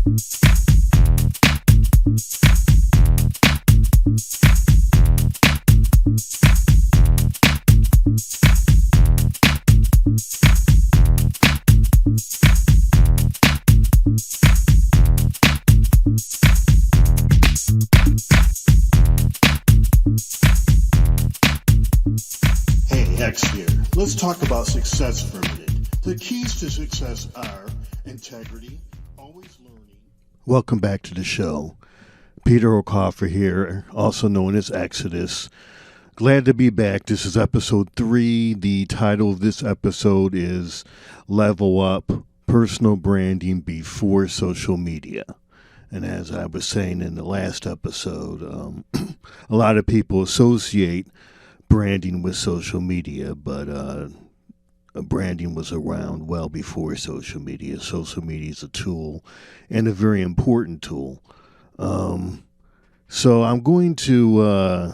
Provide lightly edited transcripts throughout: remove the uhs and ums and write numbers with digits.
Let's talk about success for a minute. The keys to success are integrity, always learning. Welcome back to the show. Peter O'Coffer here, also known as Exodus. Glad to be back. This is episode 3. The title of this episode is Level Up Personal Branding Before Social Media. And as I was saying in the last episode, a lot of people associate branding with social media, but branding was around well before social media. Social media is a tool, and a very important tool. So I'm going to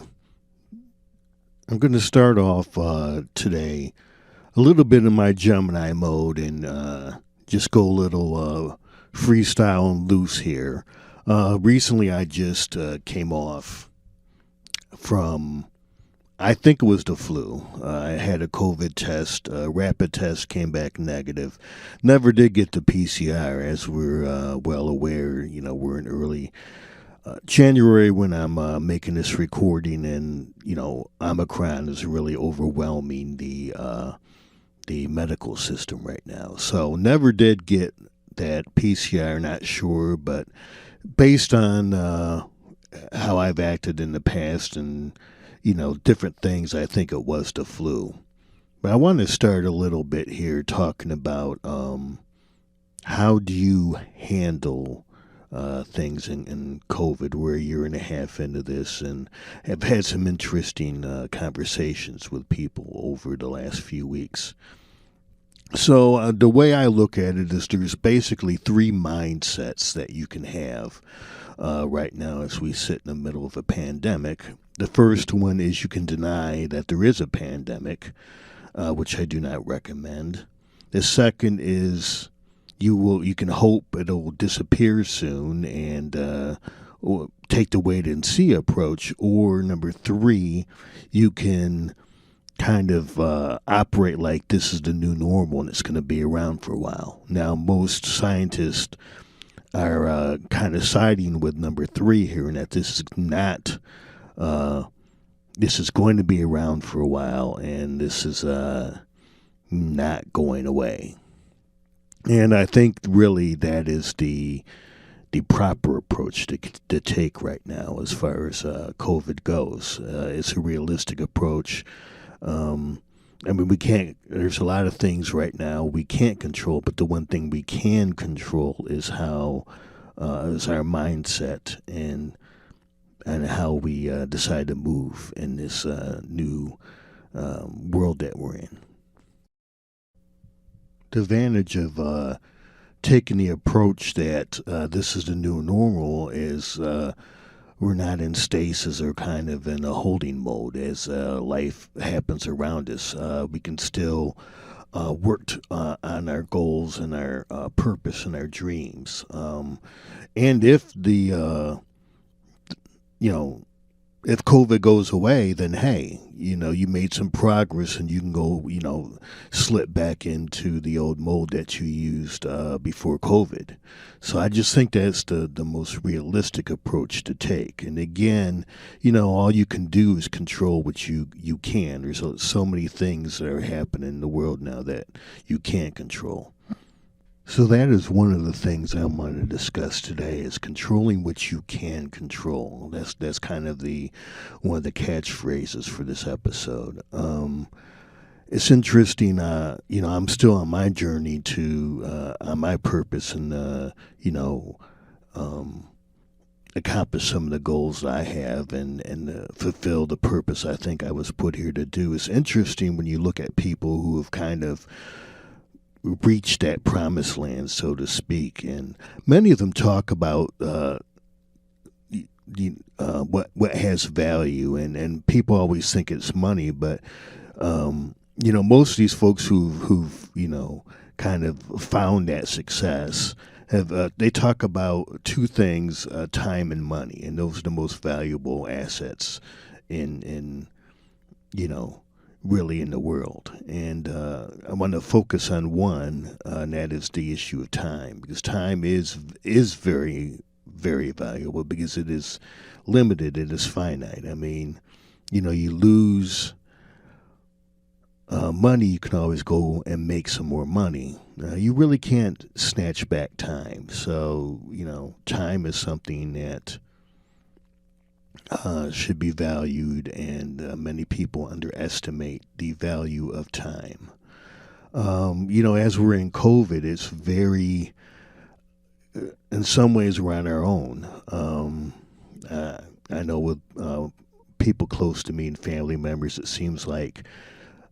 start off today a little bit in my Gemini mode and just go a little freestyle and loose here. Recently, I just came off from, I think it was the flu. I had a COVID test, a rapid test, came back negative. Never did get the PCR, as we're well aware. You know, we're in early January when I'm making this recording, and you know, Omicron is really overwhelming the medical system right now. So never did get that PCR. Not sure, but based on how I've acted in the past and you know, different things, I think it was the flu. But I want to start a little bit here talking about how do you handle things in COVID. We're a year and a half into this and have had some interesting conversations with people over the last few weeks. So the way I look at it is there's basically 3 mindsets that you can have right now as we sit in the middle of a pandemic. The first one is you can deny that there is a pandemic, which I do not recommend. The second is you can hope it'll disappear soon and take the wait and see approach. Or number 3, you can kind of operate like this is the new normal and it's going to be around for a while. Now, most scientists are kind of siding with number 3 here, and that this is not. This is going to be around for a while, and this is not going away. And I think really that is the proper approach to take right now as far as COVID goes. It's a realistic approach. I mean, there's a lot of things right now we can't control, but the one thing we can control is is our mindset and how we decide to move in this new world that we're in. The advantage of taking the approach that this is the new normal is we're not in stasis or kind of in a holding mode as life happens around us. We can still work on our goals and our purpose and our dreams. And if if COVID goes away, then hey, you made some progress and you can go, slip back into the old mode that you used before COVID. So I just think that's the most realistic approach to take. And again, all you can do is control what you can. There's so many things that are happening in the world now that you can't control. So that is one of the things I want to discuss today is controlling what you can control. That's kind of one of the catchphrases for this episode. It's interesting, I'm still on my journey to on my purpose and accomplish some of the goals that I have and fulfill the purpose I think I was put here to do. It's interesting when you look at people who have kind of reach that promised land, so to speak, and many of them talk about what has value, and people always think it's money, but most of these folks who've kind of found that success have they talk about two things: time and money, and those are the most valuable assets in you know really in the world. And I want to focus on one, and that is the issue of time, because time is very valuable because it is limited, it is finite. I mean, you lose money, you can always go and make some more money. You really can't snatch back time. So, time is something that should be valued, and many people underestimate the value of time. As we're in COVID, it's very, in some ways, we're on our own. I know with people close to me and family members, it seems like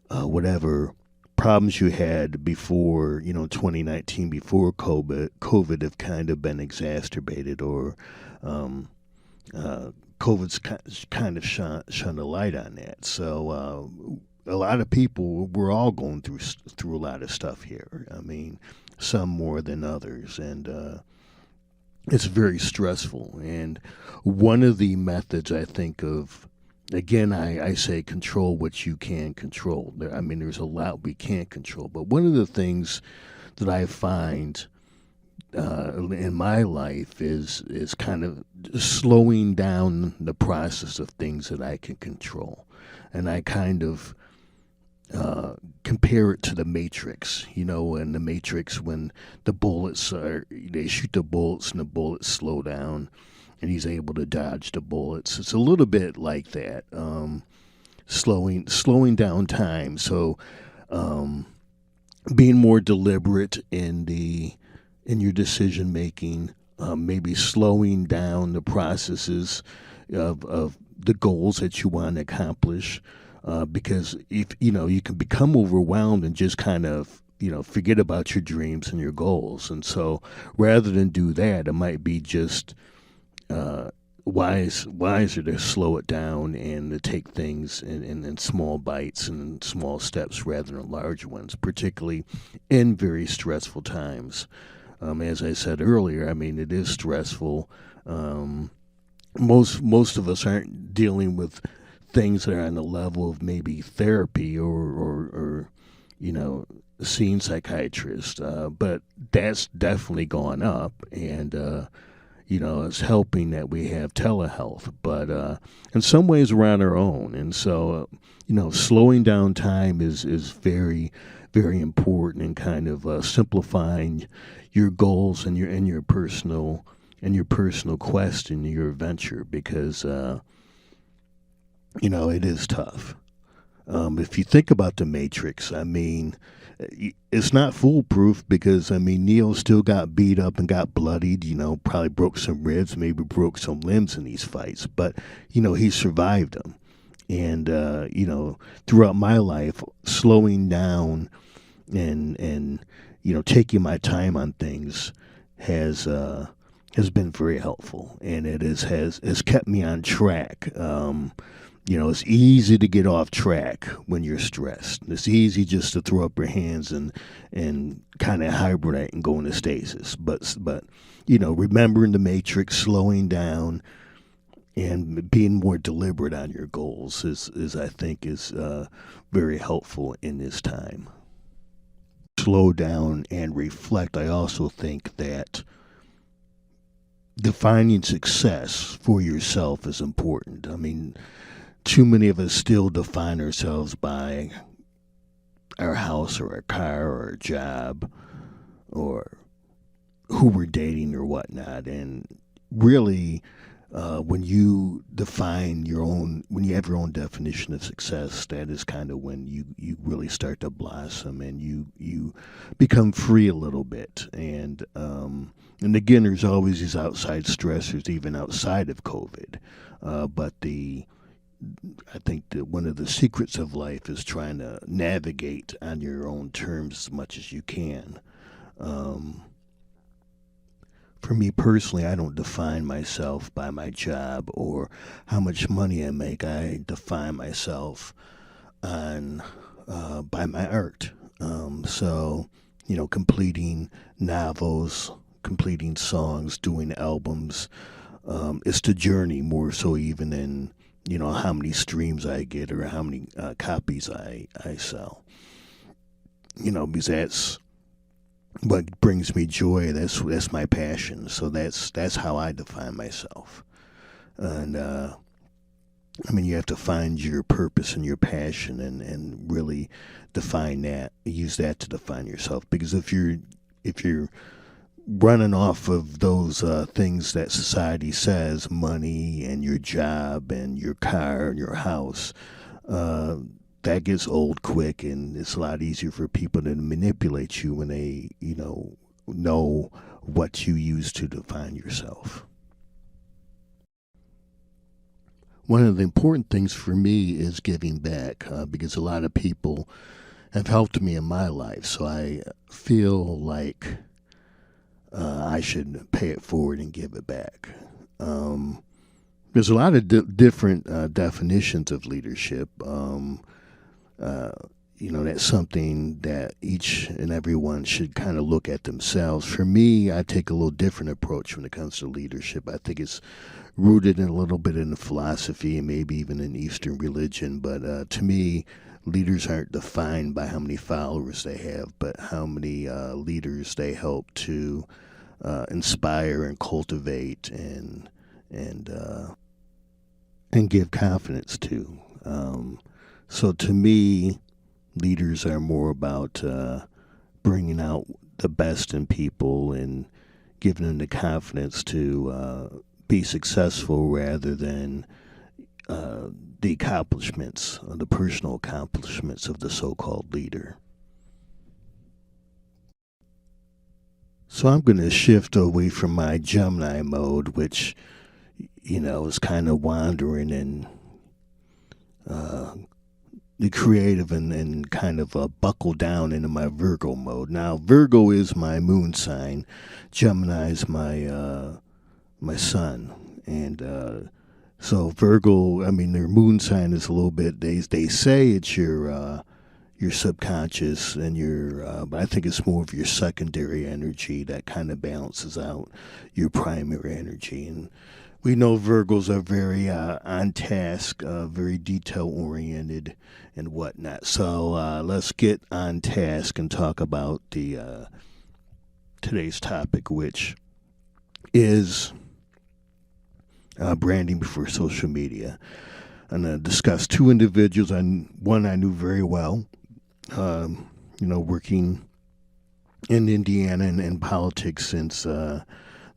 whatever problems you had before, 2019, before COVID have kind of been exacerbated, or COVID's kind of shone a light on that. So a lot of people, we're all going through a lot of stuff here. I mean, some more than others, and it's very stressful. And one of the methods I think of, again, I say control what you can control. I mean, there's a lot we can't control, but one of the things that I find in my life is kind of slowing down the process of things that I can control, and I kind of compare it to the Matrix. In the Matrix, when they shoot the bullets and the bullets slow down, and he's able to dodge the bullets. It's a little bit like that, slowing down time. So, being more deliberate in your decision making, maybe slowing down the processes of the goals that you want to accomplish, because if you can become overwhelmed and just kind of forget about your dreams and your goals. And so, rather than do that, it might be just wiser to slow it down and to take things in small bites and small steps rather than large ones, particularly in very stressful times. As I said earlier, I mean, it is stressful. Most of us aren't dealing with things that are on the level of maybe therapy or seeing psychiatrists, but that's definitely gone up, and it's helping that we have telehealth, but in some ways we're on our own. And so, slowing down time is very, very important, in kind of simplifying your goals and your personal quest and your venture, because it is tough. If you think about the Matrix, I mean, it's not foolproof, because, I mean, Neo still got beat up and got bloodied, probably broke some ribs, maybe broke some limbs in these fights, but, he survived them. And, throughout my life, slowing down and taking my time on things has been very helpful, and it has kept me on track. It's easy to get off track when you're stressed. It's easy just to throw up your hands and kind of hibernate and go into stasis. But remembering the Matrix, slowing down, and being more deliberate on your goals is I think very helpful in this time. Slow down and reflect. I also think that defining success for yourself is important. I mean, too many of us still define ourselves by our house or our car or our job or who we're dating or whatnot. And really, when you define when you have your own definition of success, that is kind of when you really start to blossom, and you become free a little bit. And again, there's always these outside stressors, even outside of COVID. But I think that one of the secrets of life is trying to navigate on your own terms as much as you can. For me personally, I don't define myself by my job or how much money I make. I define myself by my art. So, completing novels, completing songs, doing albums. It's the journey more so even than, how many streams I get or how many copies I sell. Because that's what brings me joy. That's my passion. So that's how I define myself. And you have to find your purpose and your passion and really define that. Use that to define yourself. Because if you're running off of those things that society says, money and your job and your car and your house, that gets old quick, and it's a lot easier for people to manipulate you when they, know what you use to define yourself. One of the important things for me is giving back because a lot of people have helped me in my life. So I feel like I should pay it forward and give it back. There's a lot of different definitions of leadership. That's something that each and everyone should kind of look at themselves. For me, I take a little different approach when it comes to leadership. I think it's rooted in a little bit in the philosophy and maybe even in Eastern religion. But to me, leaders aren't defined by how many followers they have, but how many leaders they help to inspire and cultivate and give confidence to. So to me, leaders are more about bringing out the best in people and giving them the confidence to be successful rather than the accomplishments, the personal accomplishments of the so-called leader. So I'm going to shift away from my Gemini mode, which, is kind of wandering and the creative and kind of buckle down into my Virgo mode. Now, Virgo is my moon sign. Gemini is my sun. And so Virgo, their moon sign is a little bit, they say it's your subconscious and but I think it's more of your secondary energy that kind of balances out your primary energy. And we know Virgos are very on task, very detail oriented and whatnot. So let's get on task and talk about the today's topic, which is branding before social media. I'm going to discuss two individuals. One I knew very well, working in Indiana and in politics since the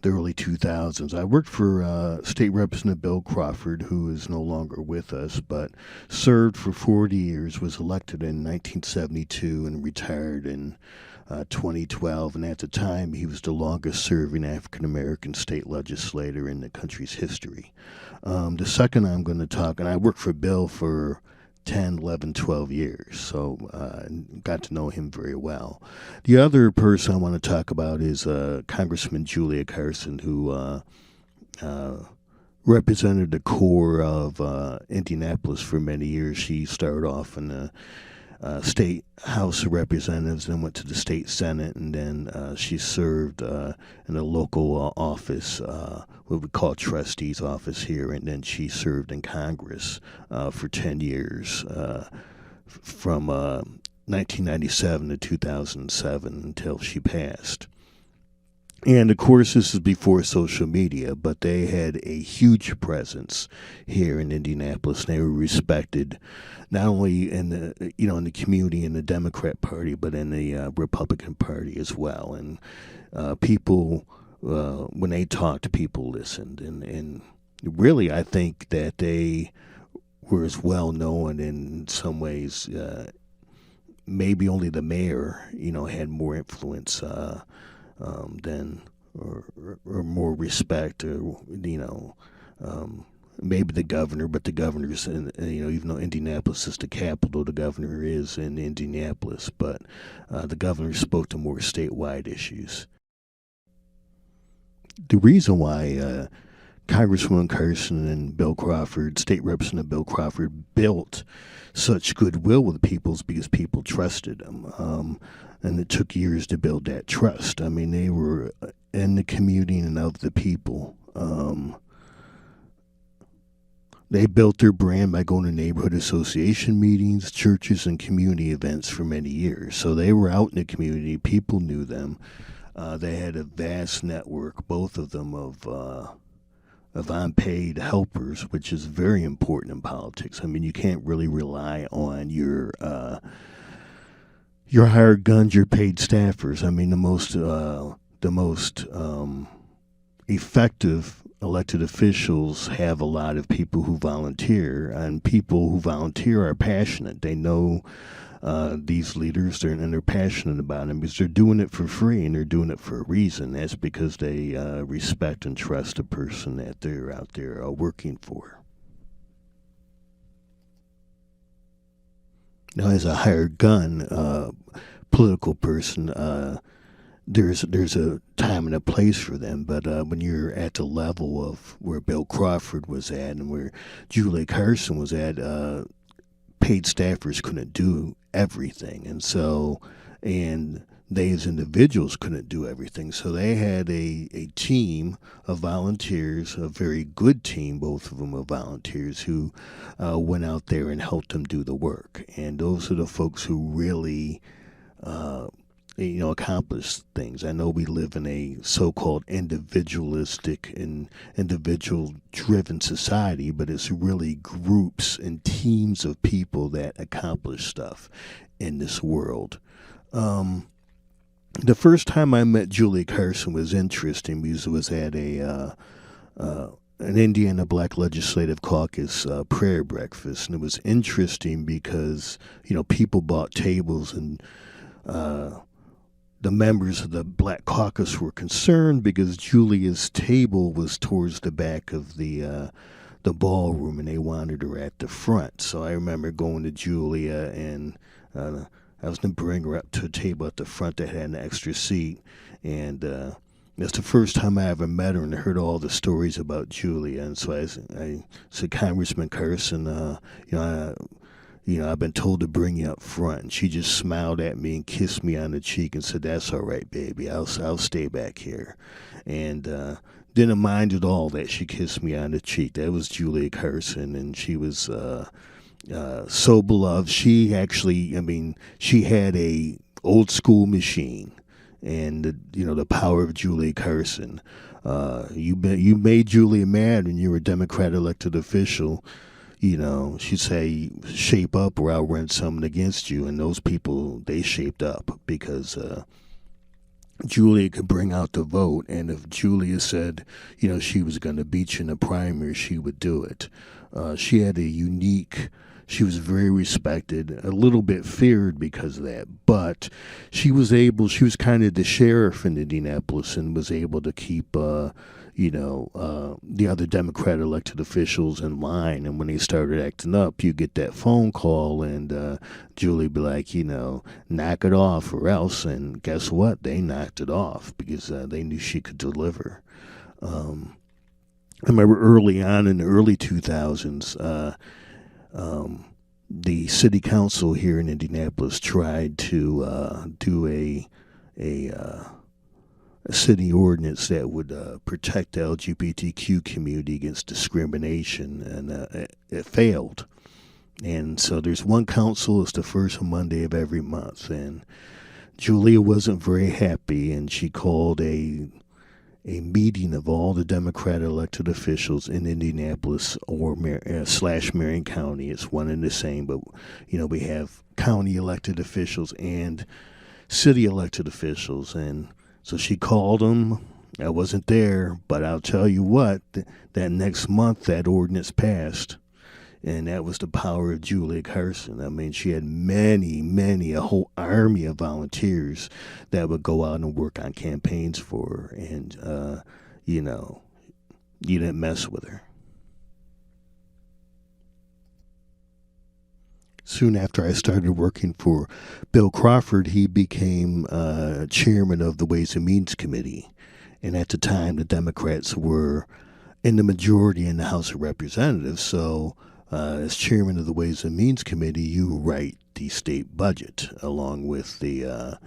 early 2000s. I worked for State Representative Bill Crawford, who is no longer with us, but served for 40 years, was elected in 1972 and retired in 2012. And at the time, he was the longest serving African-American state legislator in the country's history. The second I'm going to talk, and I worked for Bill for 10, 11, 12 years, so got to know him very well. The other person I want to talk about is Congresswoman Julia Carson, who represented the core of Indianapolis for many years. She started off in the State House of Representatives, then went to the State Senate, and then she served in a local office, what we call trustee's office here, and then she served in Congress for 10 years, from 1997 to 2007 until she passed. And of course, this is before social media, but they had a huge presence here in Indianapolis. They were respected not only in the in the community in the Democrat Party, but in the Republican Party as well. And people, when they talked, people listened, and really, I think that they were as well known in some ways. Maybe only the mayor, had more influence. Than or more respect, or maybe the governor, but the governor's even though Indianapolis is the capital, the governor is in Indianapolis, but the governor spoke to more statewide issues. The reason why Congresswoman Carson and Bill Crawford, State Representative Bill Crawford, built such goodwill with people is because people trusted them. And it took years to build that trust. They were in the community and of the people. They built their brand by going to neighborhood association meetings, churches, and community events for many years. So they were out in the community. People knew them. They had a vast network, both of them, of unpaid helpers, which is very important in politics. I mean, you can't really rely on your hired guns, your paid staffers. I mean, the most effective elected officials have a lot of people who volunteer, and people who volunteer are passionate. They know these leaders, and they're passionate about them because they're doing it for free, and they're doing it for a reason. That's because they respect and trust the person that they're out there working for. Now, as a hired gun political person, there's a time and a place for them, but when you're at the level of where Bill Crawford was at and where Julia Carson was at, paid staffers couldn't do everything, and they as individuals couldn't do everything. So they had a team of volunteers, a very good team, both of them of volunteers, who went out there and helped them do the work. And those are the folks who really accomplish things. I know we live in a so-called individualistic and individual-driven society, but it's really groups and teams of people that accomplish stuff in this world. The first time I met Julia Carson was interesting because it was at an Indiana Black Legislative Caucus prayer breakfast, and it was interesting because people bought tables, and the members of the Black Caucus were concerned because Julia's table was towards the back of the ballroom, and they wanted her at the front. So I remember going to Julia, and I was going to bring her up to a table at the front that had an extra seat, and that's the first time I ever met her and heard all the stories about Julia. And so I said, Congressman Carson, I've been told to bring you up front. And she just smiled at me and kissed me on the cheek and said, "That's all right, baby. I'll stay back here." And didn't mind at all that she kissed me on the cheek. That was Julia Carson, and she was so beloved. She actually, she had a old school machine, and the power of Julia Carson. You made Julia mad when you were a Democrat elected official. She'd say, "Shape up or I'll run something against you." And those people, they shaped up because Julia could bring out the vote. And if Julia said, she was going to beat you in the primary, she would do it. She had she was very respected, a little bit feared because of that. But she was kind of the sheriff in Indianapolis and was able to keep the other Democrat elected officials in line. And when they started acting up, you get that phone call, and Julie be like, knock it off or else. And guess what? They knocked it off because they knew she could deliver. I remember early on in the early 2000s, the city council here in Indianapolis tried to do a city ordinance that would protect the LGBTQ community against discrimination, and it failed. And so there's one council, it's the first Monday of every month, and Julia wasn't very happy, and she called a meeting of all the Democrat elected officials in Indianapolis or / Marion County. It's one and the same, but we have county elected officials and city elected officials, and so she called them. I wasn't there, but I'll tell you what, that next month that ordinance passed, and that was the power of Julia Carson. She had a whole army of volunteers that would go out and work on campaigns for her, and, you didn't mess with her. Soon after I started working for Bill Crawford, he became chairman of the Ways and Means Committee. And at the time, the Democrats were in the majority in the House of Representatives. So as chairman of the Ways and Means Committee, you write the state budget along with the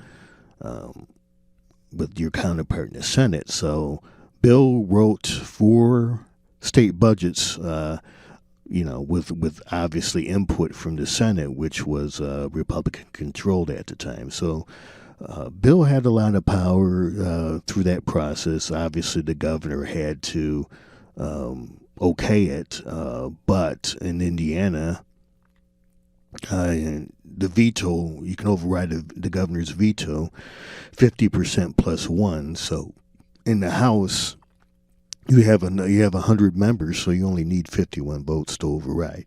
with your counterpart in the Senate. So Bill wrote 4 state budgets, with obviously input from the Senate, which was Republican controlled at the time. So Bill had a lot of power through that process. Obviously, the governor had to okay it, but in Indiana, the veto, you can override the governor's veto 50% plus 1. So in the House, you have 100 members, so you only need 51 votes to override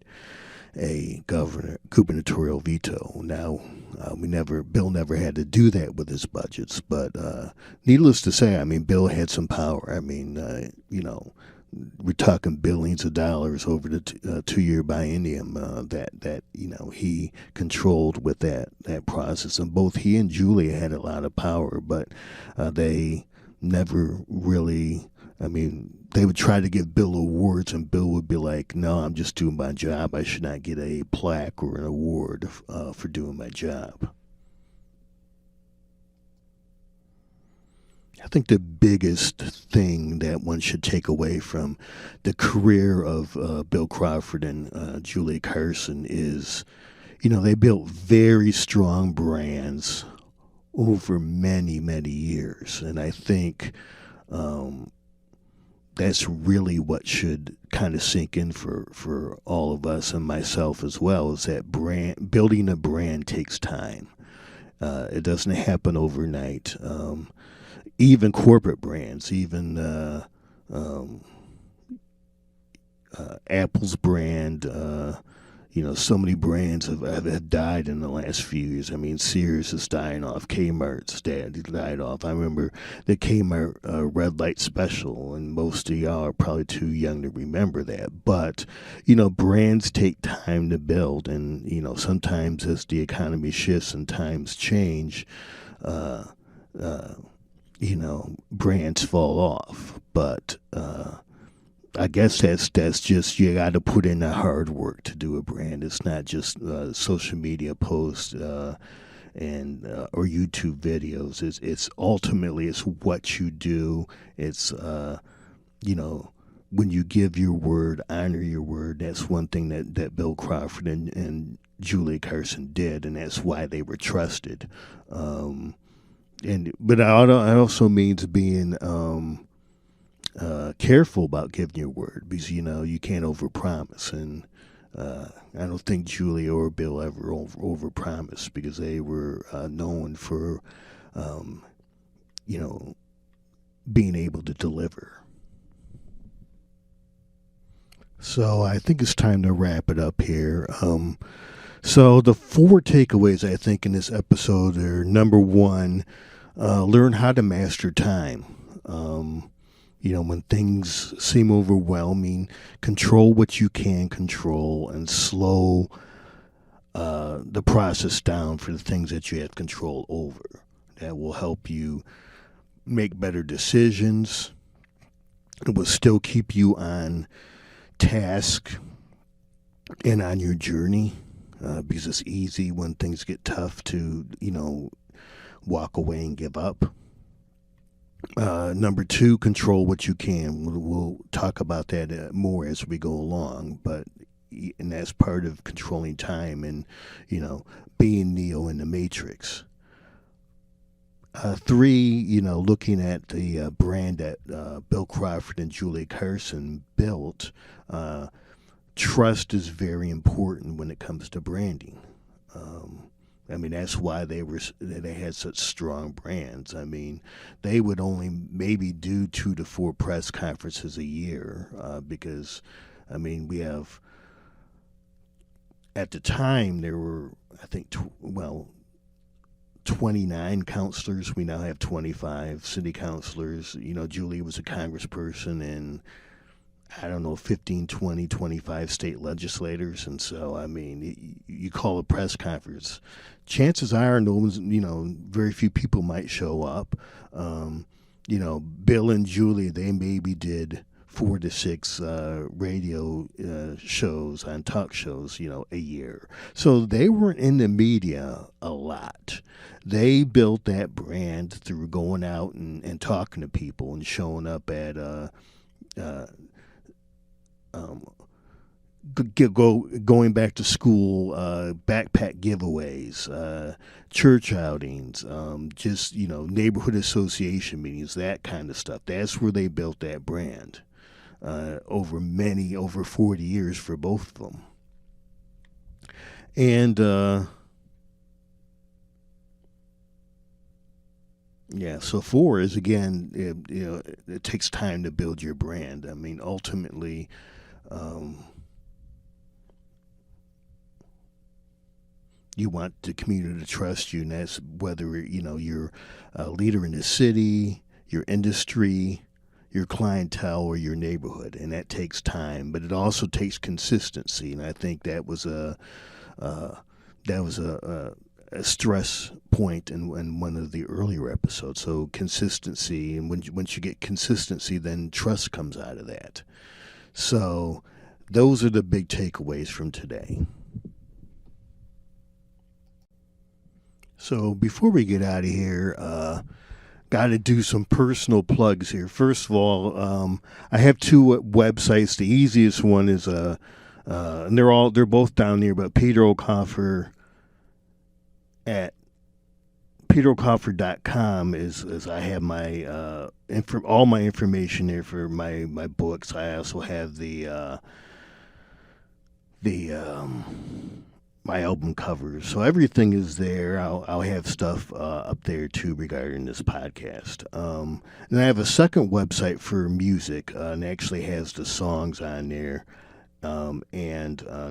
a gubernatorial veto. Now, Bill never had to do that with his budgets, but needless to say, Bill had some power. We're talking billions of dollars over the 2-year biennium that he controlled with that process, and both he and Julia had a lot of power, but they never really. They would try to give Bill awards, and Bill would be like, "No, I'm just doing my job. I should not get a plaque or an award for doing my job." I think the biggest thing that one should take away from the career of Bill Crawford and Julia Carson is, they built very strong brands over many, many years. And I think that's really what should kind of sink in for all of us and myself as well, is that building a brand takes time. It doesn't happen overnight. Even corporate brands, even Apple's brand, so many brands have died in the last few years. Sears is dying off. Kmart's died off. I remember the Kmart red light special, and most of y'all are probably too young to remember that. But, brands take time to build, and, sometimes as the economy shifts and times change, brands fall off. But I guess that's just, you got to put in the hard work to do a brand. It's not just social media posts and or YouTube videos. It's ultimately it's what you do. It's when you give your word, honor your word. That's one thing that Bill Crawford and Julia Carson did, and that's why they were trusted. But it also means being careful about giving your word, because you can't overpromise, and I don't think Julia or Bill ever overpromised, because they were known for being able to deliver. So I think it's time to wrap it up here. So the 4 takeaways I think in this episode are: number 1, learn how to master time. When things seem overwhelming, control what you can control and slow the process down for the things that you have control over. That will help you make better decisions. It will still keep you on task and on your journey, because it's easy when things get tough to, walk away and give up. Number 2, control what you can. We'll talk about that more as we go along, and that's part of controlling time and, being Neo in the Matrix. 3, looking at the brand that Bill Crawford and Julia Carson built, trust is very important when it comes to branding. That's why they had such strong brands. They would only maybe do 2 to 4 press conferences a year, because, we have, at the time, there were, I think, 29 counselors. We now have 25 city councilors. Julie was a congressperson, and I don't know, 15, 20, 25 state legislators. And so, you call a press conference, chances are no one's, very few people might show up. Bill and Julie, they maybe did 4 to 6 radio shows on talk shows, a year. So they weren't in the media a lot. They built that brand through going out and talking to people and showing up at going back to school, backpack giveaways, church outings, just neighborhood association meetings, that kind of stuff. That's where they built that brand over 40 years for both of them. And so 4 is, again, it takes time to build your brand. I mean, ultimately, you want the community to trust you, and that's whether you're a leader in the city, your industry, your clientele, or your neighborhood, and that takes time. But it also takes consistency, and I think that was a stress point in one of the earlier episodes. So consistency, and once you get consistency, then trust comes out of that. So those are the big takeaways from today. So before we get out of here, got to do some personal plugs here. First of all, I have 2 websites. The easiest one is and they're both down there, but Peter O'Coffer at peterocoffer.com is I have my all my information there for my books. I also have the my album covers, so everything is there. I'll have stuff up there too regarding this podcast. And I have a second website for music, and actually has the songs on there, and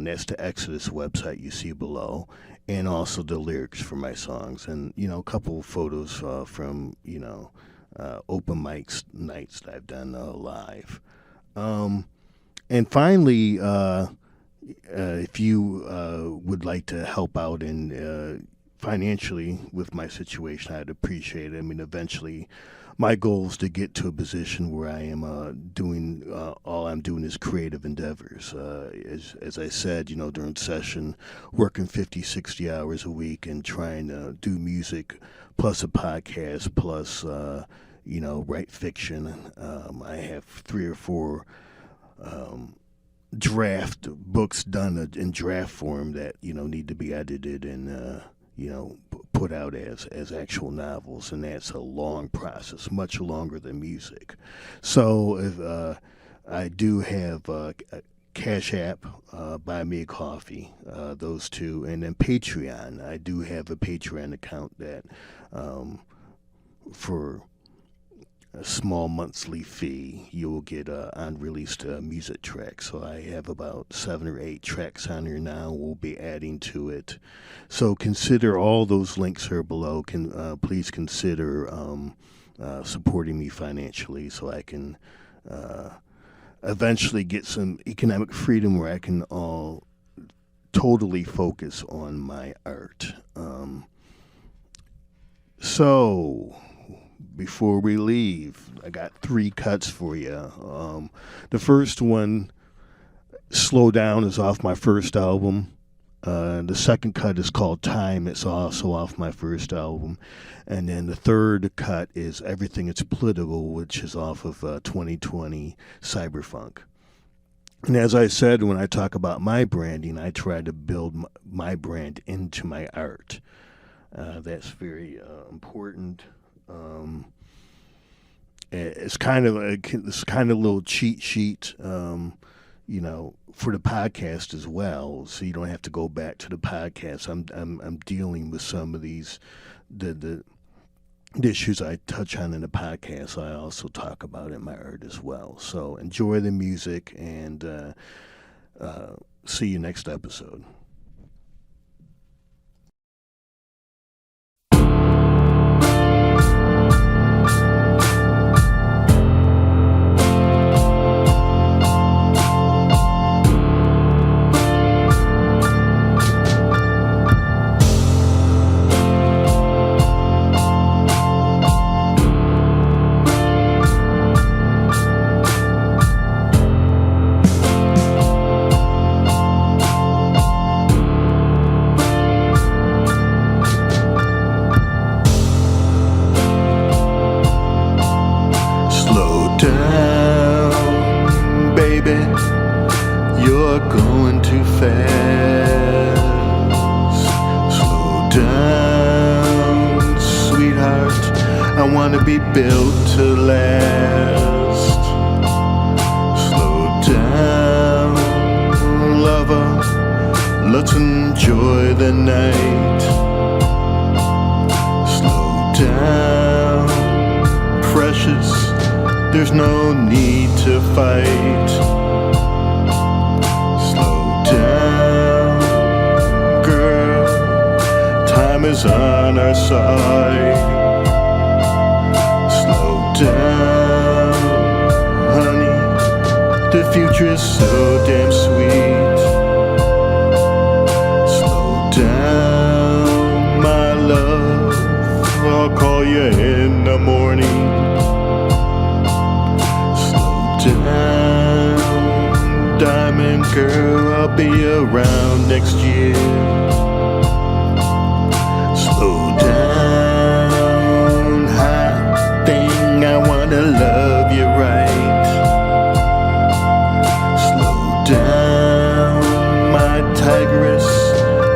that's the Exodus website you see below, and also the lyrics for my songs, and a couple of photos from open mics nights that I've done live. And finally, if you would like to help out in financially with my situation, I'd appreciate it. I mean, eventually, my goal is to get to a position where I am doing all I'm doing is creative endeavors. As I said, during session, working 50, 60 hours a week and trying to do music plus a podcast plus, write fiction. I have 3 or 4 draft books done in draft form that need to be edited and put out as actual novels, and that's a long process, much longer than music. So if I do have Cash App, Buy Me a Coffee, those 2, and then Patreon. I do have a Patreon account that for a small monthly fee, you will get unreleased music tracks. So I have about 7 or 8 tracks on here now. We'll be adding to it. So consider, all those links are below. Please consider supporting me financially so I can eventually get some economic freedom where I can totally focus on my art. So before we leave, I got 3 cuts for you. The first one, Slow Down, is off my first album. The second cut is called Time. It's also off my first album. And then the third cut is Everything It's Political, which is off of 2020 Cyberfunk. And as I said, when I talk about my branding, I try to build my brand into my art. That's very important. It's kind of a little cheat sheet, for the podcast as well. So you don't have to go back to the podcast. I'm dealing with some of these the issues I touch on in the podcast. I also talk about in my art as well. So enjoy the music, and see you next episode. baby, you're going too fast. Slow down, sweetheart, I wanna be built to last. Slow down, lover, let's enjoy the night. Slow down, precious, there's no need to fight. Slow down, girl, time is on our side. Slow down, honey, the future is so damn sweet. Slow down, my love, I'll call you in the morning. Down, diamond girl, I'll be around next year. Slow down, hot thing, I wanna love you right. Slow down, my tigress,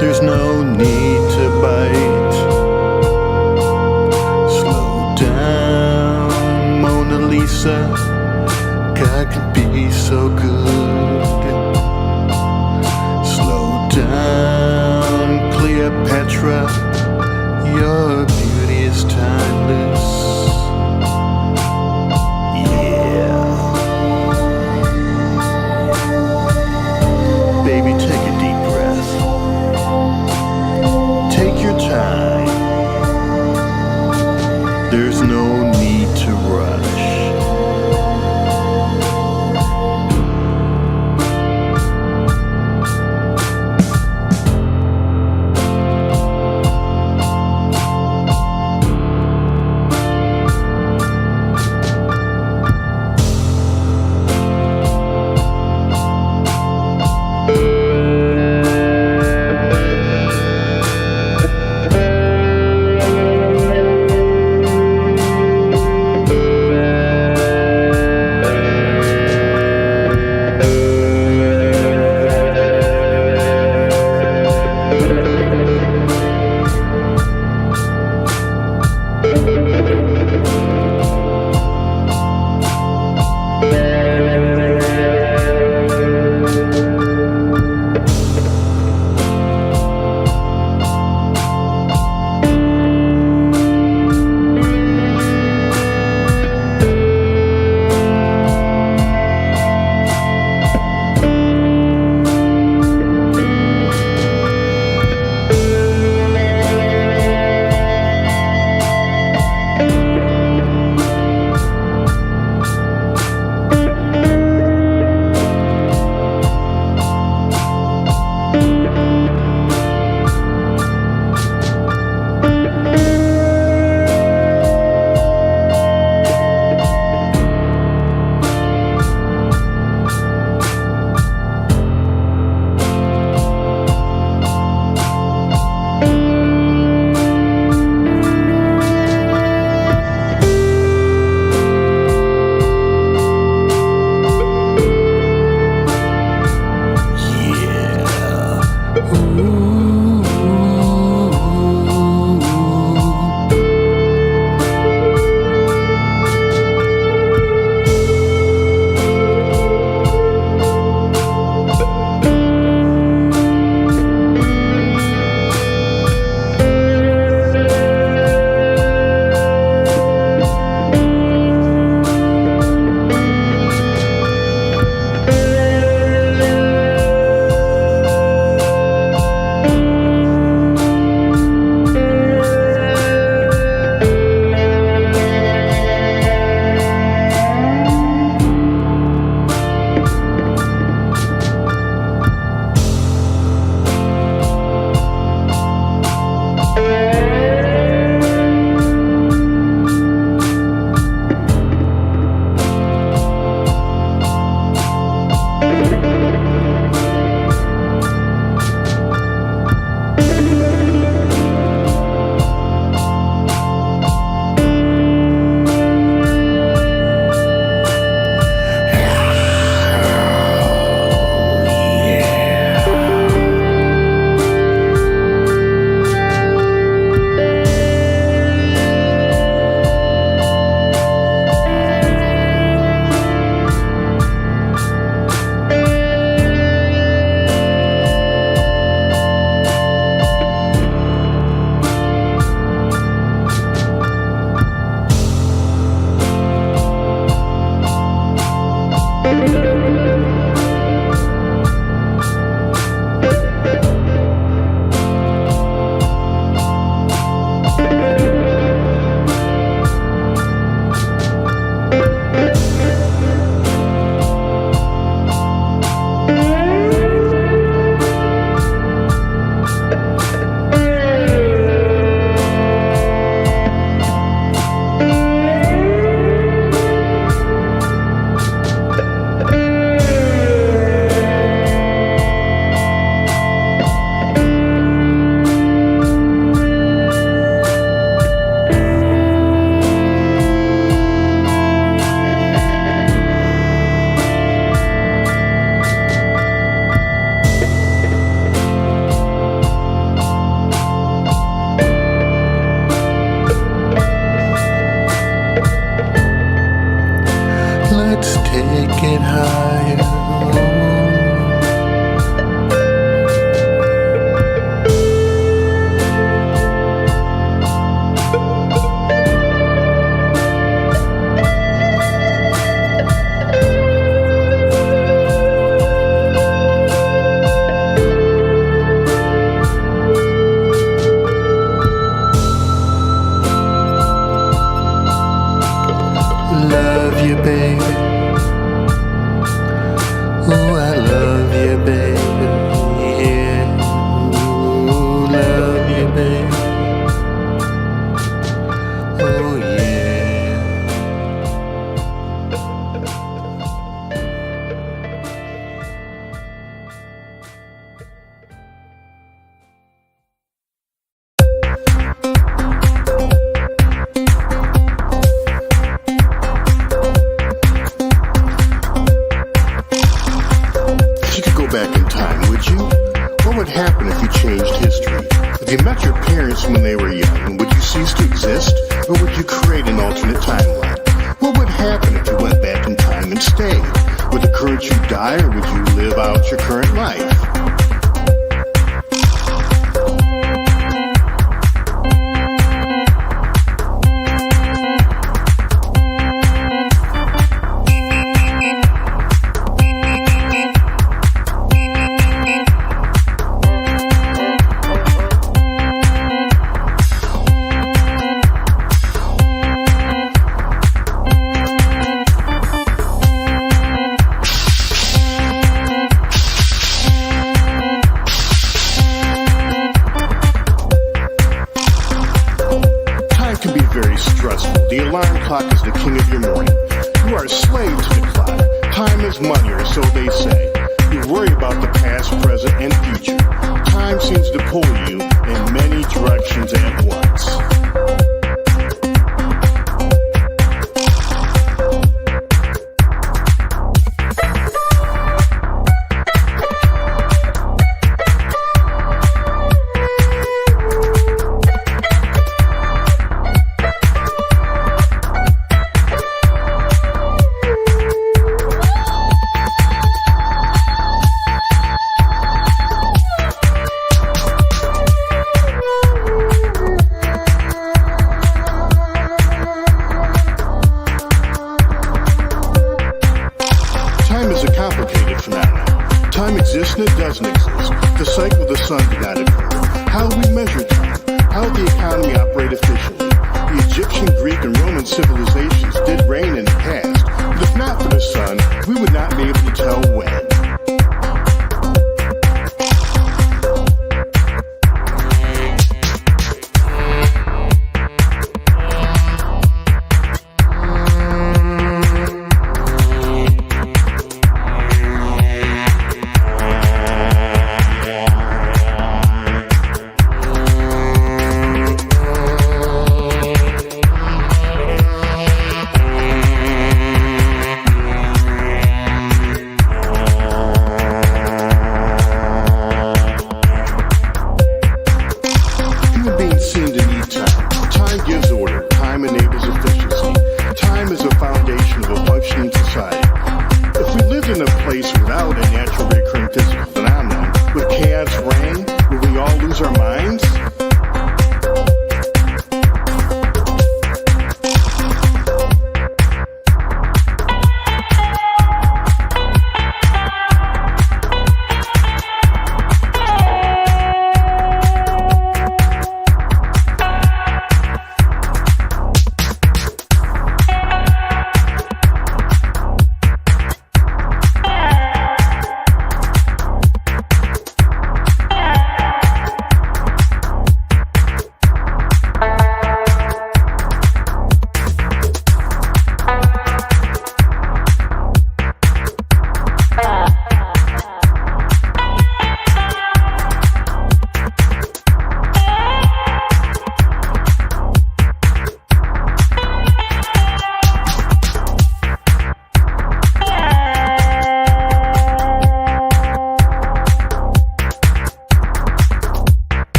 there's no need to bite. Slow down, Mona Lisa, God can be so good. Slow down, Cleopatra, your beauty is timeless. Yeah. Baby, take a deep breath. Take your time. There's no need to rush.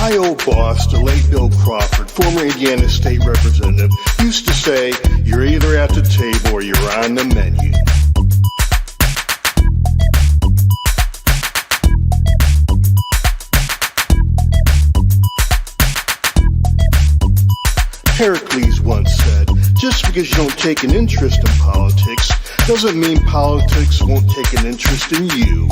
My old boss, the late Bill Crawford, former Indiana State Representative, used to say, you're either at the table or you're on the menu. Pericles once said, just because you don't take an interest in politics doesn't mean politics won't take an interest in you.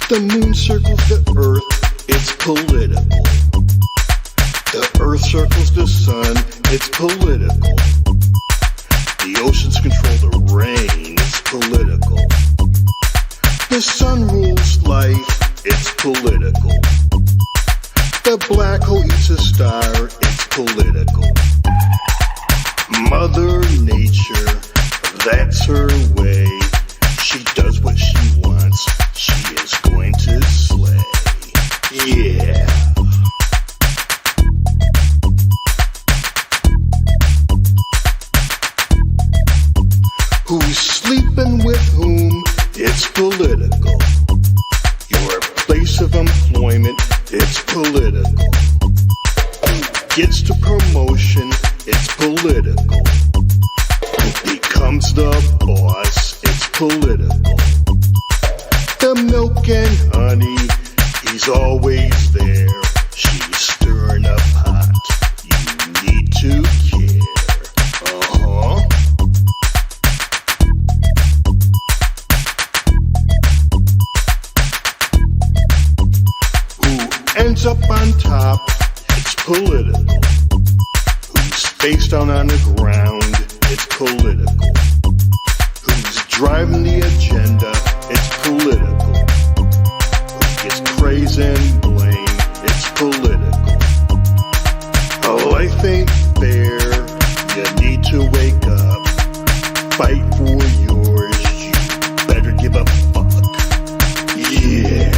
The moon circles the earth, it's political. The earth circles the sun, it's political. The oceans control the rain, it's political. The sun rules life, it's political. The black hole eats a star, it's political. Mother Nature, that's her way. She does what she wants, she is going to slay. Yeah. Who's sleeping with whom? It's political. Your place of employment? It's political. Who gets the promotion? It's political. Who becomes the boss? It's political. The milk and honey, he's always there. She's stirring a pot. You need to care. Ends up on top, it's political. Who's face down on the ground, it's political. Who's driving the agenda, it's political. Who gets praise and blame, it's political. Life ain't fair, you need to wake up. Fight for yours, you better give a fuck. Yeah.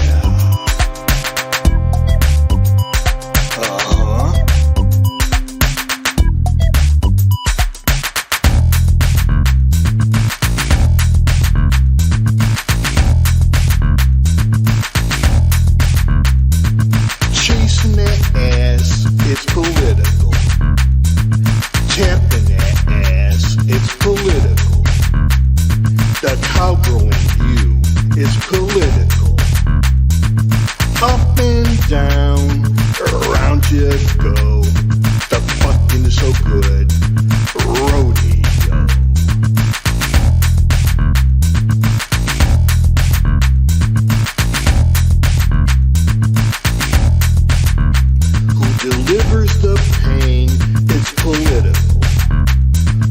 It's political. Tapping that ass, it's political. The cowgirl in you is political. Up and down, around you go. The fucking is so good. Rodeo. Delivers the pain, it's political.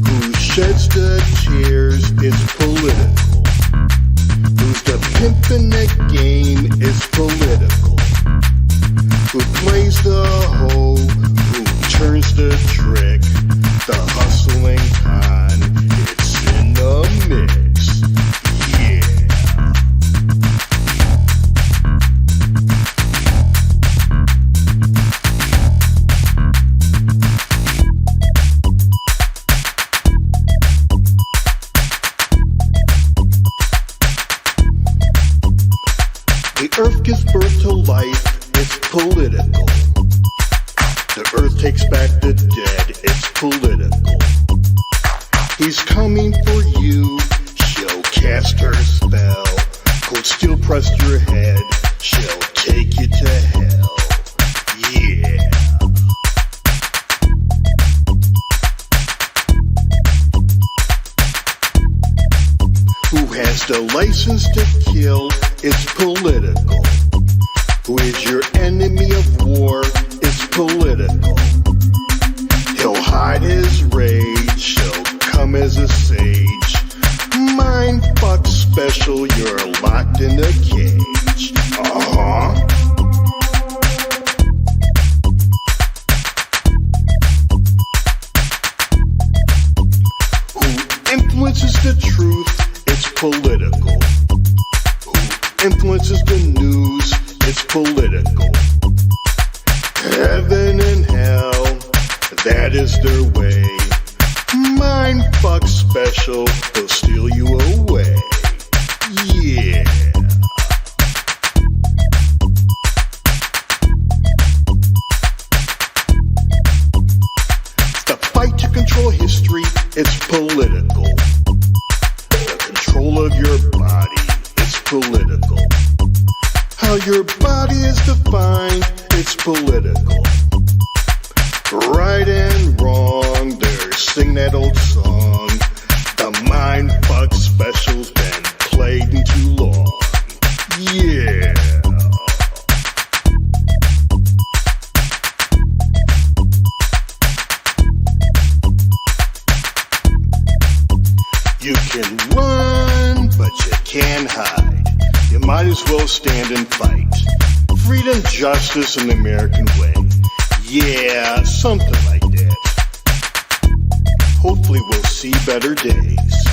Who sheds the tears, it's political. Who's the pimp in the game, it's political. Who plays the hoe, who turns the trick. The hustling con, it's in the mix. Yeah. The earth gives birth to life, it's political. The earth takes back the dead, it's political. He's coming for you, she'll cast her spell. Cold steel press your head, she'll take you to hell. Yeah. Who has the license to kill? It's political. Who is your enemy of war? It's political. He'll hide his rage, she'll come as a sage. Mind fuck special, you're locked in a cage. Who influences the truth? It's political. Who influences the news? It's political. Heaven and hell, that is their way. Mindfuck special will steal you away. Yeah. The fight to control history, it's political. The control of your body, it's political. How your body is defined, it's political. Right and wrong, sing that old song. The Mindfuck special's been played in too long. Yeah. You can run, but you can't hide. You might as well stand and fight. Freedom, justice, and the American way. Yeah, something like that. Hopefully we'll see better days.